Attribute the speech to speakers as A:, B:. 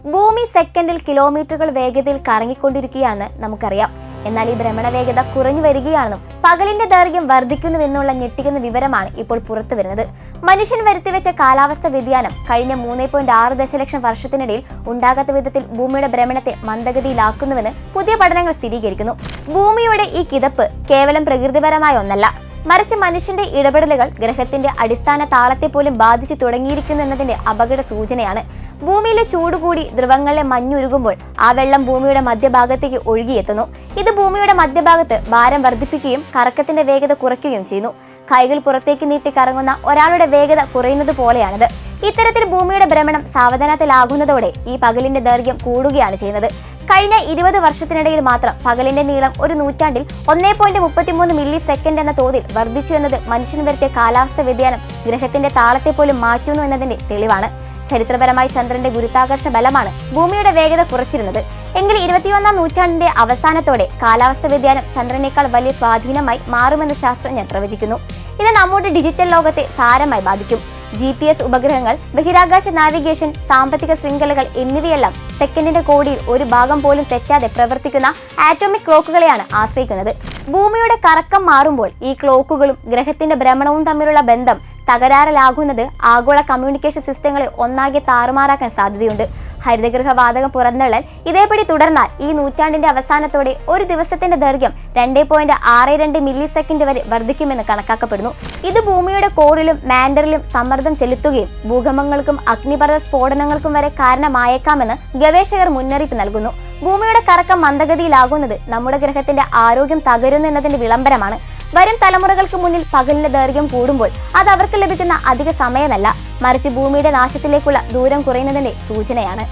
A: ഭൂമി സെക്കൻഡിൽ കിലോമീറ്ററുകൾ വേഗതയിൽ കറങ്ങിക്കൊണ്ടിരിക്കുകയാണെന്ന് നമുക്കറിയാം. എന്നാൽ ഈ ഭ്രമണ വേഗത കുറഞ്ഞു വരികയാണെന്നും പകലിന്റെ ദൈർഘ്യം വർദ്ധിക്കുന്നുവെന്നുള്ള ഞെട്ടിക്കുന്ന വിവരമാണ് ഇപ്പോൾ പുറത്തു വരുന്നത്. മനുഷ്യൻ വരുത്തിവെച്ച കാലാവസ്ഥ വ്യതിയാനം കഴിഞ്ഞ 3.6 ദശലക്ഷം വർഷത്തിനിടയിൽ ഉണ്ടാകാത്ത വിധത്തിൽ ഭൂമിയുടെ ഭ്രമണത്തെ മന്ദഗതിയിലാക്കുന്നുവെന്ന് പുതിയ പഠനങ്ങൾ സ്ഥിരീകരിക്കുന്നു. ഭൂമിയുടെ ഈ കിതപ്പ് കേവലം പ്രകൃതിപരമായ ഒന്നല്ല, മറിച്ച് മനുഷ്യന്റെ ഇടപെടലുകൾ ഗ്രഹത്തിന്റെ അടിസ്ഥാന താളത്തെ പോലും ബാധിച്ചു തുടങ്ങിയിരിക്കുന്നു എന്നതിന്റെ അപകട സൂചനയാണ്. ഭൂമിയിലെ ചൂട് കൂടി ധ്രുവങ്ങളിലെ മഞ്ഞുരുകുമ്പോൾ ആ വെള്ളം ഭൂമിയുടെ മധ്യഭാഗത്തേക്ക് ഒഴുകിയെത്തുന്നു. ഇത് ഭൂമിയുടെ മധ്യഭാഗത്ത് ഭാരം വർദ്ധിപ്പിക്കുകയും കറക്കത്തിന്റെ വേഗത കുറയ്ക്കുകയും ചെയ്യുന്നു. കൈകൾ പുറത്തേക്ക് നീട്ടി കറങ്ങുന്ന ഒരാളുടെ വേഗത കുറയുന്നത് പോലെയാണിത്. ഇത്തരത്തിൽ ഭൂമിയുടെ ഭ്രമണം സാവധാനത്തിലാകുന്നതോടെ ഈ പകലിന്റെ ദൈർഘ്യം കൂടുകയാണ് ചെയ്യുന്നത്. കഴിഞ്ഞ 20 വർഷത്തിനിടയിൽ മാത്രം പകലിന്റെ നീളം ഒരു നൂറ്റാണ്ടിൽ 1.33 മില്ലി സെക്കൻഡ് എന്ന തോതിൽ വർദ്ധിച്ചു എന്നത് മനുഷ്യൻ വരുത്തിയ കാലാവസ്ഥ വ്യതിയാനം ഗ്രഹത്തിന്റെ താളത്തെ പോലും മാറ്റുന്നു എന്നതിന്റെ തെളിവാണ്. ചരിത്രപരമായി ചന്ദ്രന്റെ ഗുരുത്വാകർഷണ ബലമാണ് ഭൂമിയുടെ വേഗത കുറച്ചിരുന്നത്. എങ്കിൽ 21ാം നൂറ്റാണ്ടിന്റെ അവസാനത്തോടെ കാലാവസ്ഥ വ്യതിയാനം ചന്ദ്രനേക്കാൾ വലിയ സ്വാധീനമായി മാറുമെന്ന് ശാസ്ത്രജ്ഞർ പ്രവചിക്കുന്നു. ഇത് നമ്മുടെ ഡിജിറ്റൽ ലോകത്തെ സാരമായി ബാധിക്കും. GPS ഉപഗ്രഹങ്ങൾ, ബഹിരാകാശ നാവിഗേഷൻ, സാമ്പത്തിക ശൃംഖലകൾ എന്നിവയെല്ലാം സെക്കൻഡിന്റെ കോടിയിൽ ഒരു ഭാഗം പോലും തെറ്റാതെ പ്രവർത്തിക്കുന്ന ആറ്റോമിക് ക്ലോക്കുകളെയാണ് ആശ്രയിക്കുന്നത്. ഭൂമിയുടെ കറക്കം മാറുമ്പോൾ ഈ ക്ലോക്കുകളും ഗ്രഹത്തിന്റെ ഭ്രമണവും തമ്മിലുള്ള ബന്ധം തകരാറിലാകുന്നത് ആഗോള കമ്മ്യൂണിക്കേഷൻ സിസ്റ്റങ്ങളെ ഒന്നാകെ താറുമാറാക്കാൻ സാധ്യതയുണ്ട്. ഹരിതഗൃഹ വാതകം പുറന്തള്ളൽ ഇതേപടി തുടർന്നാൽ ഈ നൂറ്റാണ്ടിന്റെ അവസാനത്തോടെ ഒരു ദിവസത്തിന്റെ ദൈർഘ്യം 2.62 മില്ലി സെക്കൻഡ് വരെ വർദ്ധിക്കുമെന്ന് കണക്കാക്കപ്പെടുന്നു. ഇത് ഭൂമിയുടെ കോറിലും മാൻഡറിലും സമ്മർദ്ദം ചെലുത്തുകയും ഭൂകമ്പങ്ങൾക്കും അഗ്നിപർവ്വത സ്ഫോടനങ്ങൾക്കും വരെ കാരണമായേക്കാമെന്ന് ഗവേഷകർ മുന്നറിയിപ്പ് നൽകുന്നു. ഭൂമിയുടെ കറക്കം മന്ദഗതിയിലാകുന്നത് നമ്മുടെ ഗ്രഹത്തിന്റെ ആരോഗ്യം തകരുന്നു എന്നതിന്റെ വിളംബരമാണ്. വരും തലമുറകൾക്ക് മുന്നിൽ പകലിന്റെ ദൈർഘ്യം കൂടുമ്പോൾ അത് അവർക്ക് ലഭിക്കുന്ന അധിക സമയമല്ല, മറിച്ച് ഭൂമിയുടെ നാശത്തിലേക്കുള്ള ദൂരം കുറയുന്നതിന്റെ സൂചനയാണ്.